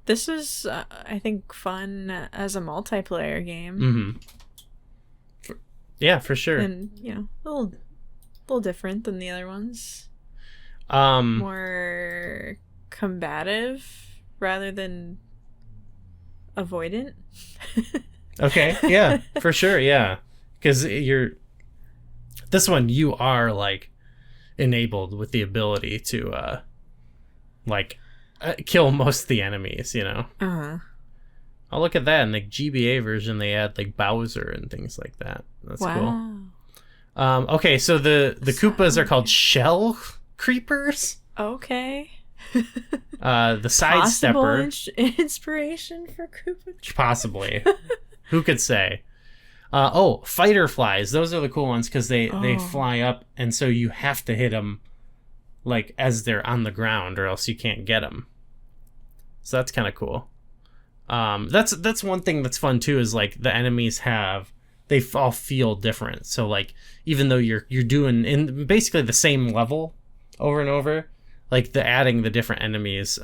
This is, I think, fun as a multiplayer game. Mm-hmm. Yeah, for sure. And, you know, a little different than the other ones. Um, More combative rather than avoidant. okay, yeah, for sure, yeah. Because this one, you are, like, enabled with the ability to, kill most of the enemies, you know? Uh-huh. Oh, look at that. In the GBA version, they had, like, Bowser and things like that. That's cool. Okay, so the Koopas are called shell creepers. Okay. The Possible sidestepper, inspiration for Koopa. possibly. Who could say? Fighter flies. Those are the cool ones because they fly up, and so you have to hit them like as they're on the ground, or else you can't get them. So that's kind of cool. That's one thing that's fun too. Is like the enemies they all feel different. So like even though you're doing in basically the same level over and over, like adding the different enemies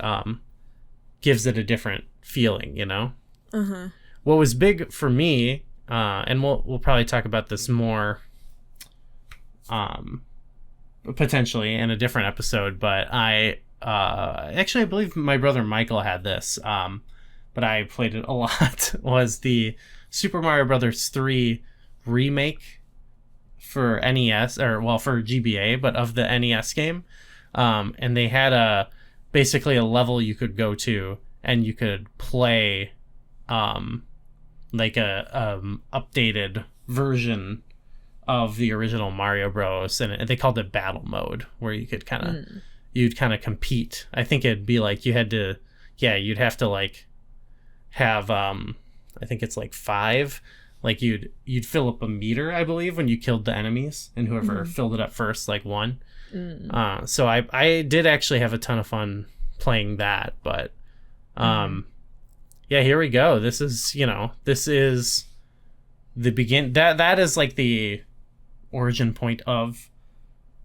gives it a different feeling, you know. Uh-huh. What was big for me, and we'll probably talk about this more potentially in a different episode, but I believe my brother Michael had this, but I played it a lot, was the Super Mario Brothers 3 remake for NES, for GBA, but of the NES game. And they had basically a level you could go to, and you could play like a updated version of the original Mario Bros. And they called it battle mode, where you could you'd kind of compete. I think it'd be like you'd have to like have I think it's like 5, like you'd fill up a meter, I believe, when you killed the enemies, and whoever filled it up first like won. So I did actually have a ton of fun playing that, but yeah, here we go. This is the that is like the origin point of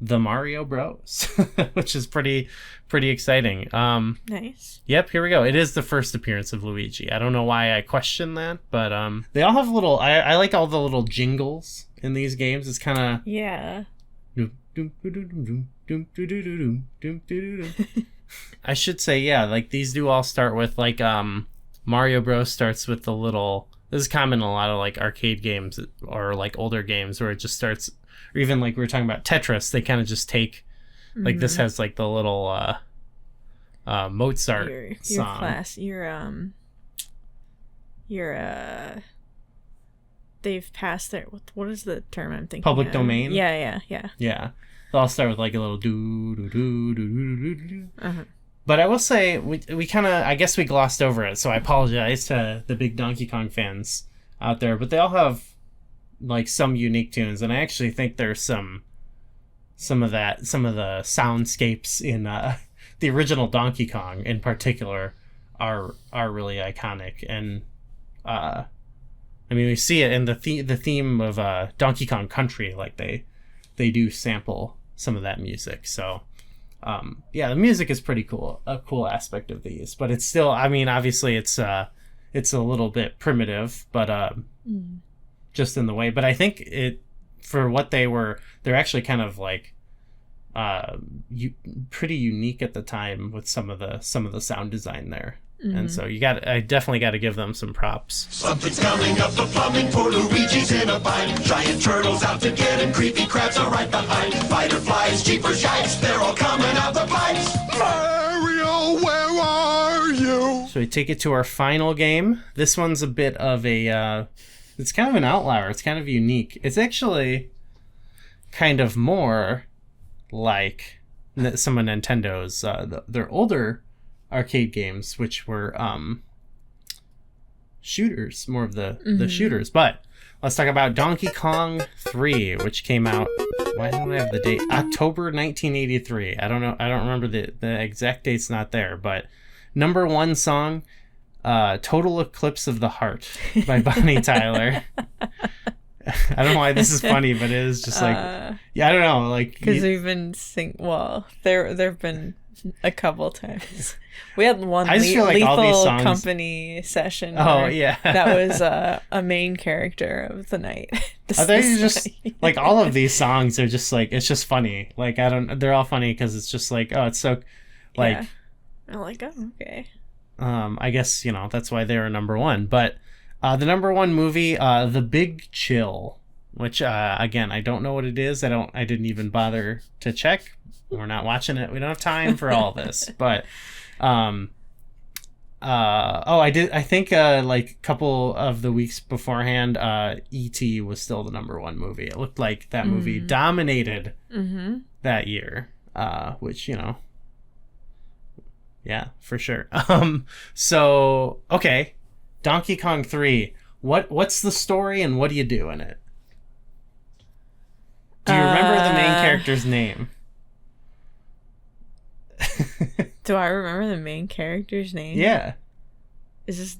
the Mario Bros, which is pretty exciting. Nice. Yep, here we go. It is the first appearance of Luigi. I don't know why I question that, but they all have little. I like all the little jingles in these games. It's kind of Yeah. I should say, yeah, like these do all start with like Mario Bros starts with the little. This is common in a lot of like arcade games or like older games where it just starts, or even like we were talking about Tetris, they kind of just take like this has like the little Mozart Your song. class, they've passed their what is the term I'm thinking? Public of? domain? Yeah. Yeah, they'll all start with like a little do do do do do do do. Uh-huh. But I will say we kind of, I guess we glossed over it, so I apologize to the big Donkey Kong fans out there. But they all have like some unique tunes, and I actually think there's some of the soundscapes in the original Donkey Kong in particular are really iconic. And I mean, we see it in the theme of Donkey Kong Country, like they do sample some of that music. So. Yeah, the music is pretty cool, a cool aspect of these, but it's still, I mean, obviously it's a little bit primitive, but just in the way, but I think for what they're actually kind of like pretty unique at the time with some of the sound design there. And so I definitely got to give them some props. Something's coming up the plumbing for Luigi's in a bind. Giant turtles out to get him, creepy crabs are right behind. Fighter flies, jeepers yikes, they're all coming out the pipes. Mario, where are you? So we take it to our final game. This one's a bit of a, it's kind of an outlier. It's kind of unique. It's actually kind of more like some of Nintendo's, their older arcade games, which were shooters, more of the shooters. But let's talk about Donkey Kong 3, which came out, why don't I have the date? October 1983. I don't know. I don't remember the exact date's not there, but number one song, Total Eclipse of the Heart by Bonnie Tyler. I don't know why this is funny, but it is just like, yeah, I don't know, like, because we've been there've been a couple times. We had one I just feel like all these Lethal songs... Company session. Oh yeah, that was a main character of the night. I think you just like all of these songs are just like, it's just funny. Like they're all funny because it's just like, oh, it's so like, yeah. I'm like, oh, okay. I guess that's why they were number one. But the number one movie, The Big Chill, which again I don't know what it is. I didn't even bother to check. We're not watching it. We don't have time for all this. But I did. I think like a couple of the weeks beforehand, E.T. was still the number one movie. It looked like that movie dominated that year, which yeah, for sure. So okay, Donkey Kong 3. What's the story and what do you do in it? Do you remember the main character's name? Do I remember the main character's name? Yeah. Is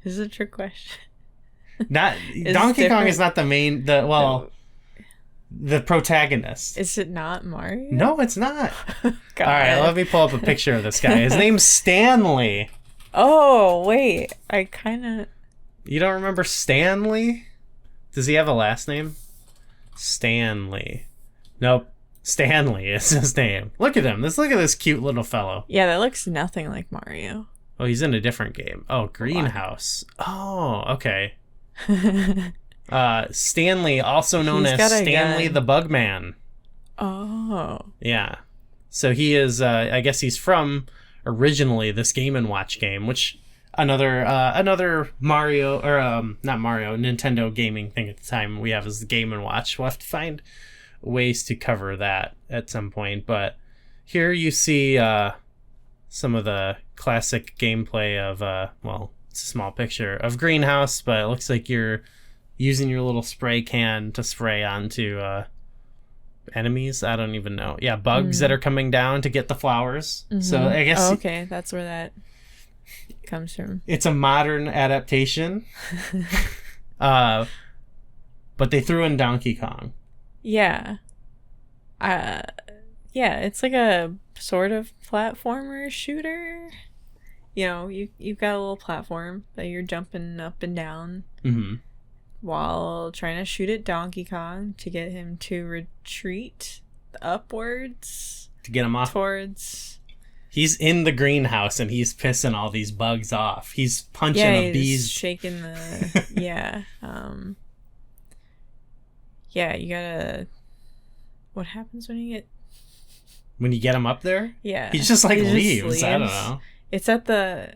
this a trick question? Not Donkey Kong is not the main. The protagonist. Is it not Mario? No, it's not. God. All right, let me pull up a picture of this guy. His name's Stanley. Oh wait, I kind of. You don't remember Stanley? Does he have a last name? Stanley. Nope. Stanley is his name. Look at him. Look at this cute little fellow. Yeah, that looks nothing like Mario. Oh, he's in a different game. Oh, Greenhouse. Oh, okay. Stanley, also known He's as got a Stanley gun. the Bugman. Oh. Yeah. So he is, I guess he's from originally this Game & Watch game, which another Mario, or not Mario, Nintendo gaming thing at the time we have is the Game & Watch. We'll have to find ways to cover that at some point. But here you see some of the classic gameplay of, it's a small picture of Greenhouse, but it looks like you're using your little spray can to spray onto enemies. I don't even know. Yeah, bugs that are coming down to get the flowers. So I guess okay, that's where that comes from. it's a modern adaptation. But they threw in Donkey Kong. Yeah. Yeah, it's like a sort of platformer shooter. You've got a little platform that you're jumping up and down while trying to shoot at Donkey Kong to get him to retreat upwards To get him off. towards. He's in the greenhouse and he's pissing all these bugs off. He's punching a He's bee's. shaking the. Yeah. Yeah, you gotta. What happens when you get? When you get him up there, Yeah, he just like he leaves. I don't leaves. know. It's at the.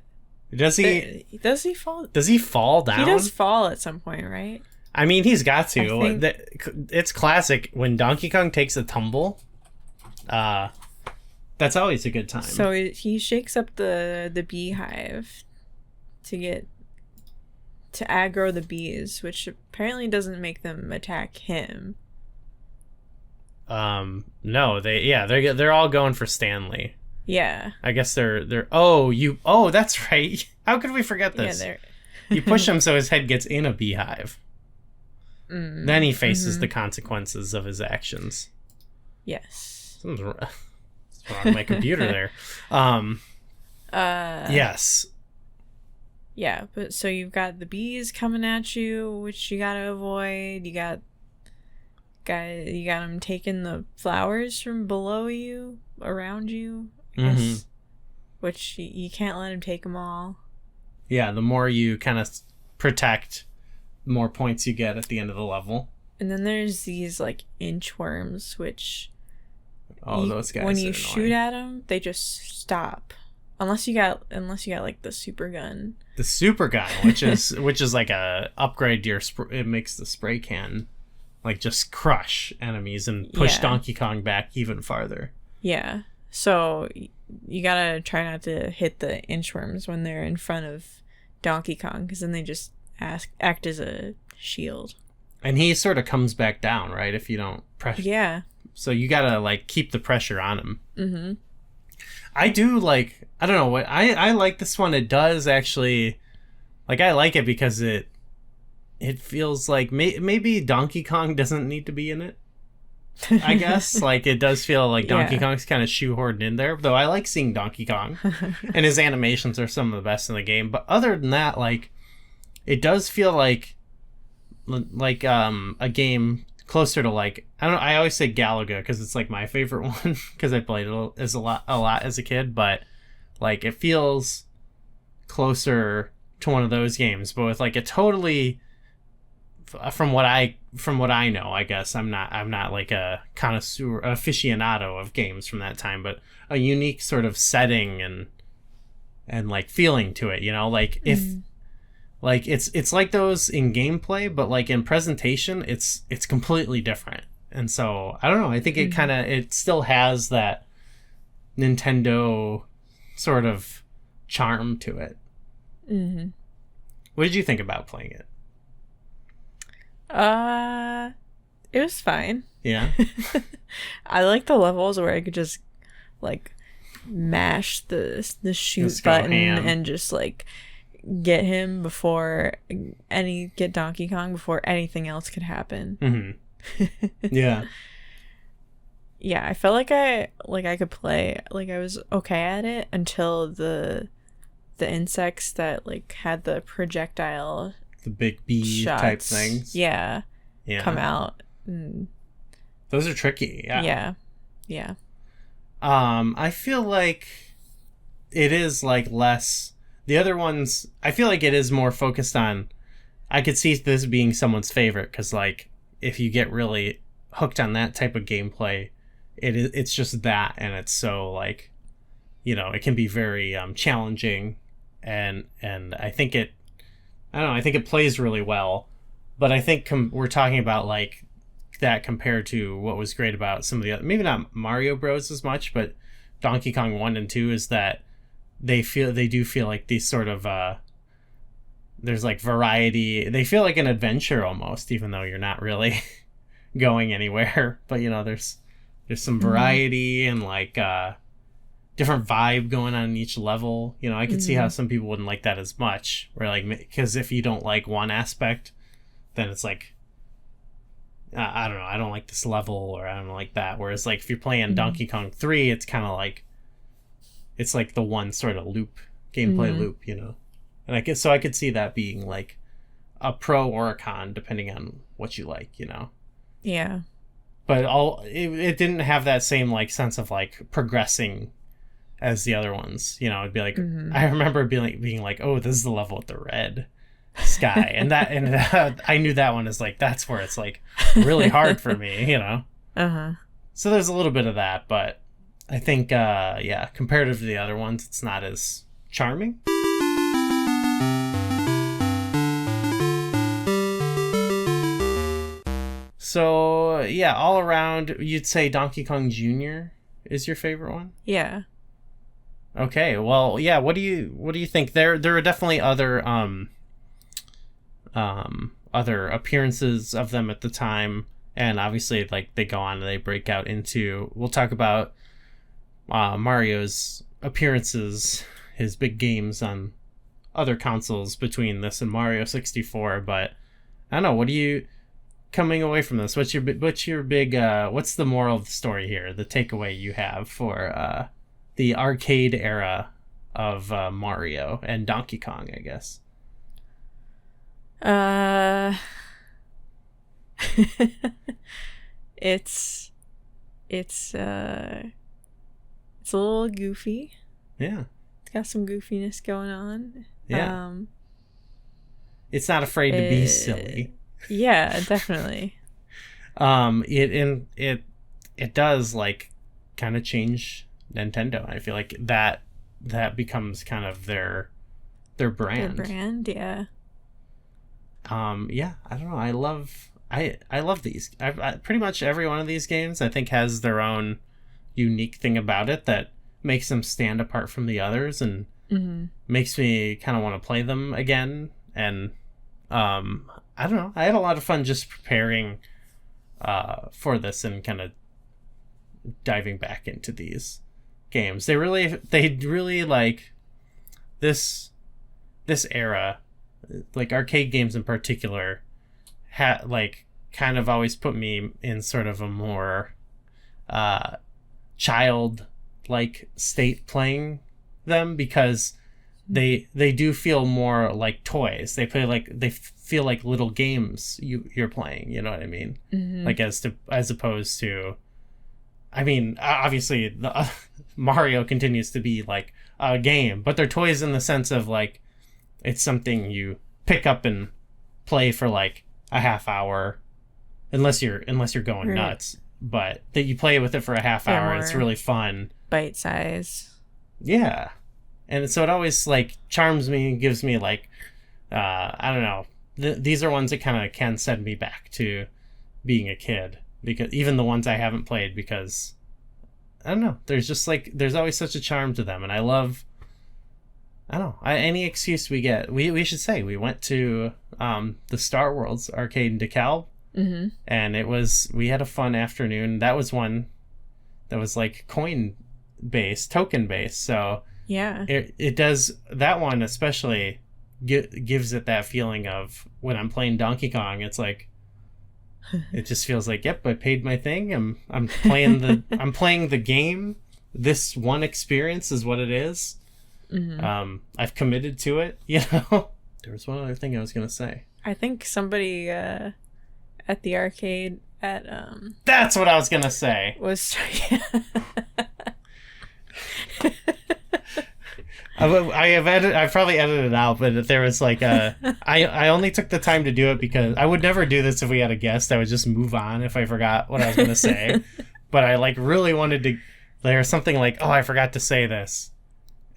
Does he? Does he fall? Does he fall down? He does fall at some point, right? I mean, he's got to. I think- It's classic when Donkey Kong takes a tumble. That's always a good time. So he shakes up the beehive to aggro the bees, which apparently doesn't make them attack him. No, they're all going for Stanley. Yeah. I guess they're that's right. How could we forget Yeah, this? they're. You push him so his head gets in a beehive. Then he faces the consequences of his actions. Yes. Something's wrong with my computer there. Yes. Yeah, but so you've got the bees coming at you, which you gotta avoid. You got them taking the flowers from below you, around you. I guess. which you can't let him take them all. Yeah, the more you kind of protect, the more points you get at the end of the level. And then there's these like inchworms, which Those guys when are you annoying. shoot at them, they just stop. Unless you got like the super gun. The super gun, which is like a upgrade to your it makes the spray can like just crush enemies and push Yeah. Donkey Kong back even farther. Yeah. So you gotta try not to hit the inchworms when they're in front of Donkey Kong, because then they just act as a shield. And he sort of comes back down, right? If you don't press. Yeah. So you gotta like keep the pressure on him. Mm-hmm. I do like. I don't know what I like this one. It does actually. Like I like it because it feels like maybe Donkey Kong doesn't need to be in it. I guess like it does feel like Donkey Yeah. Kong's kind of shoehorned in there. Though I like seeing Donkey Kong, and his animations are some of the best in the game. But other than that, like it does feel like a game closer to like I don't know, I always say Galaga because it's like my favorite one because I played it a lot as a kid, but like it feels closer to one of those games, but with like a totally from what I know, I guess I'm not like a connoisseur aficionado of games from that time, but a unique sort of setting and like feeling to it, you know, like if like it's like those in gameplay, but like in presentation it's completely different. And so I don't know, I think it still has that Nintendo sort of charm to it. Mm-hmm. What did you think about playing it? It was fine. Yeah. I like the levels where I could just like mash the shoot Just go button ham. and just like get him get Donkey Kong before anything else could happen. Mm-hmm. Yeah. Yeah, I felt like I could play, like I was okay at it until the insects that like had the projectile The big bee shots type things. yeah Yeah. come out. And Those are tricky. Yeah. yeah. I feel like it is like less. The other ones, I feel like it is more focused on. I could see this being someone's favorite because, like, if you get really hooked on that type of gameplay, it's just that, and it's so like, you know, it can be very challenging, and I think it, I don't know, I think it plays really well, but I think we're talking about like that compared to what was great about some of the other, maybe not Mario Bros as much, but Donkey Kong 1 and 2 is that they do feel like these sort of there's like variety. They feel like an adventure almost, even though you're not really going anywhere, but you know, there's some variety and like different vibe going on in each level. You know, I could see how some people wouldn't like that as much, where like, because if you don't like one aspect, then it's like, I don't know, I don't like this level, or I don't like that. Whereas like if you're playing Donkey Kong 3, it's kind of like, it's like the one sort of gameplay loop, you know. And I guess so I could see that being like a pro or a con depending on what you like, you know. Yeah. But it didn't have that same like sense of like progressing as the other ones, you know. It'd be like, I remember being like, oh, this is the level with the red sky, and I knew that one is like, that's where it's like really hard for me, you know. So there's a little bit of that, but I think yeah, comparative to the other ones, it's not as charming. So yeah, all around, you'd say Donkey Kong Jr. is your favorite one? Yeah. Okay, well, yeah. What do you think? There are definitely other other appearances of them at the time, and obviously, like, they go on and they break out into. We'll talk about Mario's appearances, his big games on other consoles between this and Mario 64. But I don't know. What do you coming away from this? What's your big? What's the moral of the story here? The takeaway you have for the arcade era of Mario and Donkey Kong, I guess. It's a little goofy. Yeah. got some goofiness going on. Yeah. It's not afraid to be silly. Yeah, definitely. It does like kind of change Nintendo. I feel like that becomes kind of their brand. Their brand, yeah. Yeah, I don't know. I love these. Pretty much every one of these games I think has their own unique thing about it that makes them stand apart from the others and makes me kind of want to play them again. And I don't know. I had a lot of fun just preparing for this and kind of diving back into these games. They really like this era, like arcade games in particular, like kind of always put me in sort of a more child-like state playing them, because they do feel more like toys. They feel like little games you're playing, you know what I mean? Like as opposed to, I mean, obviously the Mario continues to be like a game, but they're toys in the sense of like it's something you pick up and play for like a half hour, unless you're going nuts, but that you play with it for a half hour and it's really fun. Bite size. Yeah. And so it always like charms me and gives me like, I don't know. These are ones that kind of can send me back to being a kid, because even the ones I haven't played, because I don't know. There's always such a charm to them. And I love, I don't know, any excuse we get. We should say we went to the Star Wars arcade in DeKalb, and we had a fun afternoon. That was one that was like token based. So yeah, it does, that one especially gives it that feeling of when I'm playing Donkey Kong. It's like it just feels like, yep, I paid my thing. I'm playing the game. This one experience is what it is. I've committed to it, you know. There was one other thing I was gonna say. I think somebody at the arcade at that's what I was gonna say. Was I've probably edited it out, but there was like I only took the time to do it because I would never do this if we had a guest. I would just move on if I forgot what I was gonna say. But I like really wanted to. There's something like, oh, I forgot to say this.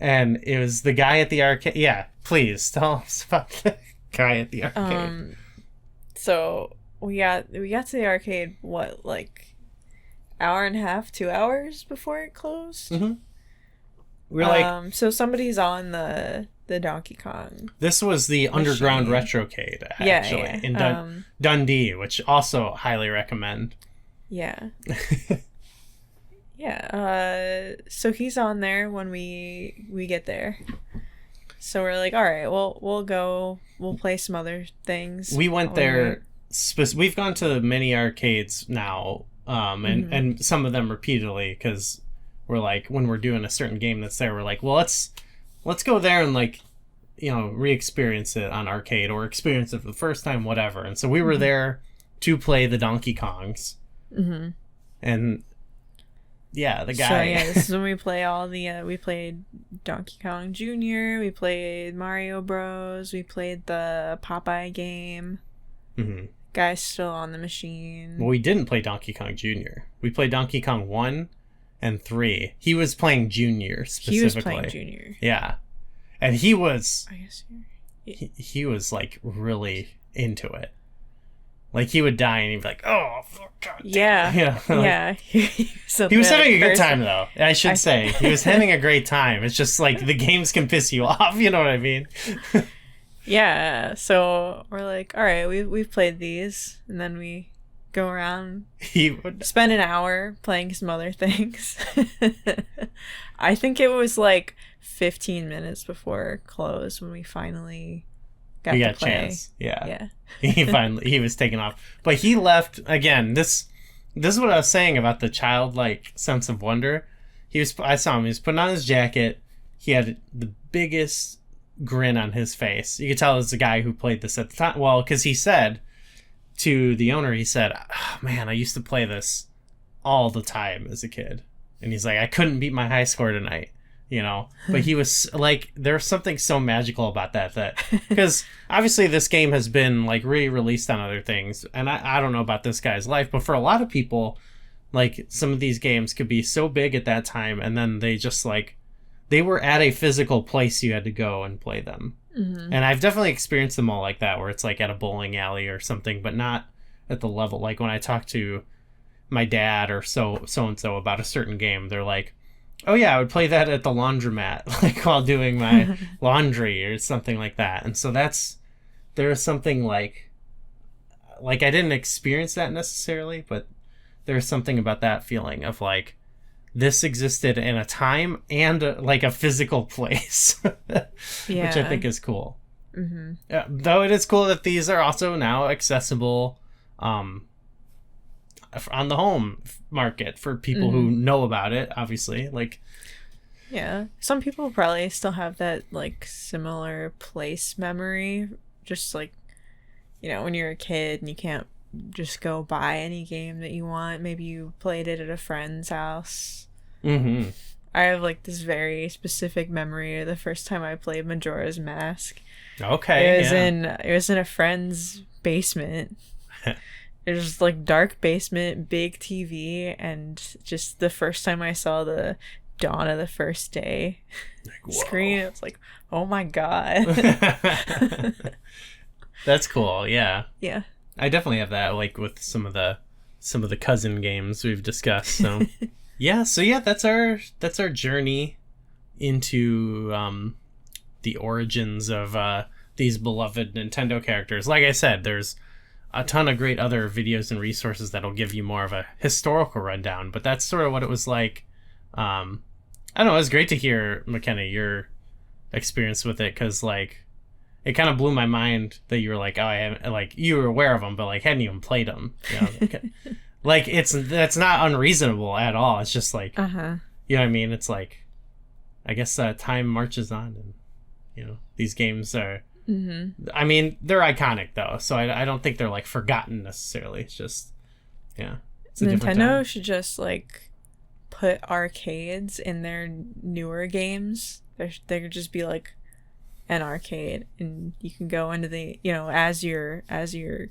And it was the guy at the arcade. Yeah, please tell us about the guy at the arcade. So we got to the arcade, what, like hour and a half, 2 hours before it closed? We're like, so somebody's on the Donkey Kong. This was the Underground Retrocade, actually, in Dundee, which also highly recommend. Yeah. Yeah, so he's on there when we get there. So we're like, all right, we'll play some other things. We went there. We've gone to many arcades now, and some of them repeatedly, because we're like, when we're doing a certain game that's there, we're like, well, let's go there and like, you know, re-experience it on arcade or experience it for the first time, whatever. And so we were there to play the Donkey Kongs, and yeah, the guy. So yeah, this is when we play all the. We played Donkey Kong Jr. We played Mario Bros. We played the Popeye game. Guy's still on the machine. Well, we didn't play Donkey Kong Jr. We played Donkey Kong 1 and 3. He was playing Junior specifically. He was playing Junior. Yeah, and he was. I guess he was like really into it. Like he would die and he'd be like, "Oh, God." Yeah, yeah. He was having a good time, though. I should say he was having a great time. It's just like the games can piss you off. You know what I mean? Yeah. So we're like, all right, we've played these, and then we go around. He would spend an hour playing some other things. I think it was like 15 minutes before close when we finally got a chance. Yeah. he was taken off, but he left again. This is what I was saying about the childlike sense of wonder. I saw him. He was putting on his jacket. He had the biggest grin on his face. You could tell it was the guy who played this at the time. Well, because he said to the owner, he said, "Oh, man, I used to play this all the time as a kid." And he's like, "I couldn't beat my high score tonight." you know. But he was like, there's something so magical about that because obviously this game has been like re-released on other things, and I don't know about this guy's life, but for a lot of people, like some of these games could be so big at that time, and then they just like they were at a physical place you had to go and play them. And I've definitely experienced them all like that, where it's like at a bowling alley or something, but not at the level. Like when I talk to my dad or so-and-so about a certain game, they're like, oh yeah, I would play that at the laundromat, like while doing my laundry or something like that. And so there's something like I didn't experience that necessarily, but there's something about that feeling of like, this existed in a time and like a physical place, which I think is cool. Though it is cool that these are also now accessible on the home market for people who know about it, obviously. Like, yeah, some people probably still have that like similar place memory, just like, you know, when you're a kid and you can't just go buy any game that you want. Maybe you played it at a friend's house. I have like this very specific memory of the first time I played Majora's Mask. Okay, it was in a friend's basement. It was like dark basement, big TV, and just the first time I saw the Dawn of the First Day screen, it was like, oh my god. That's cool. Yeah. Yeah. I definitely have that, like with some of the cousin games we've discussed. So yeah, that's our journey into the origins of these beloved Nintendo characters. Like I said, there's a ton of great other videos and resources that'll give you more of a historical rundown, but that's sort of what it was like. I don't know, it was great to hear, McKenna, your experience with it, because like it kind of blew my mind that you were like, oh, I haven't, like, you were aware of them, but like hadn't even played them. You know? Like that's not unreasonable at all. It's just like, you know what I mean? It's like, I guess time marches on, and you know, these games are, I mean, they're iconic though, so I don't think they're like forgotten necessarily. It's just, yeah, it's a different time. Nintendo should just like put arcades in their newer games. They could just be like an arcade, and you can go into the, you know, as your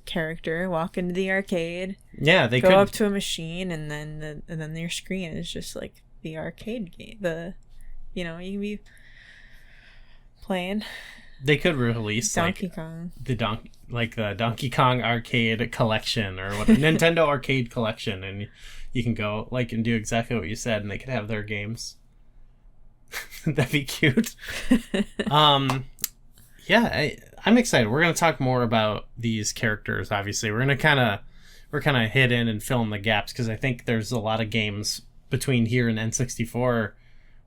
character, walk into the arcade. Yeah, they go could up to a machine, and then your screen is just like the arcade game. You know, you can be playing. They could release Donkey Kong. the Donkey Kong arcade collection, or what, Nintendo arcade collection, and you can go like and do exactly what you said, and they could have their games. That'd be cute. Yeah, I'm excited. We're gonna talk more about these characters. Obviously, we're kind of hit in and fill in the gaps, because I think there's a lot of games between here and N64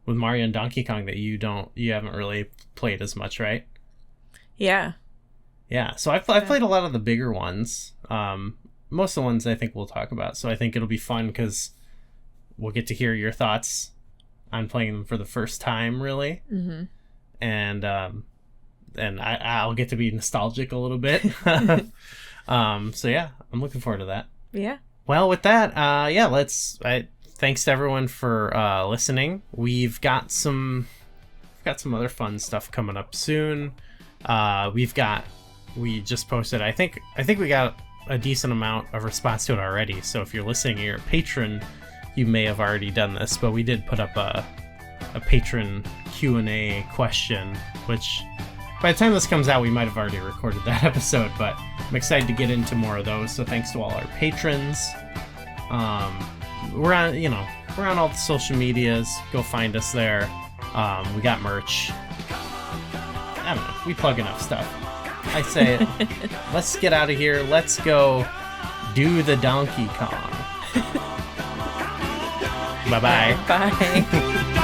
with Mario and Donkey Kong that you haven't really played as much, right? Yeah. Yeah. So I've played a lot of the bigger ones. Most of the ones I think we'll talk about. So I think it'll be fun because we'll get to hear your thoughts on playing them for the first time, really. And I'll get to be nostalgic a little bit. So yeah, I'm looking forward to that. Yeah. Well, with that, thanks to everyone for listening. We've got some other fun stuff coming up soon. We just posted, I think we got a decent amount of response to it already. So if you're listening, you're a patron, you may have already done this, but we did put up a patron Q&A question, which by the time this comes out, we might have already recorded that episode, but I'm excited to get into more of those. So thanks to all our patrons. We're on all the social medias. Go find us there. We got merch. I don't know. We plug enough stuff. I say, let's get out of here. Let's go do the Donkey Kong. Bye-bye. Bye.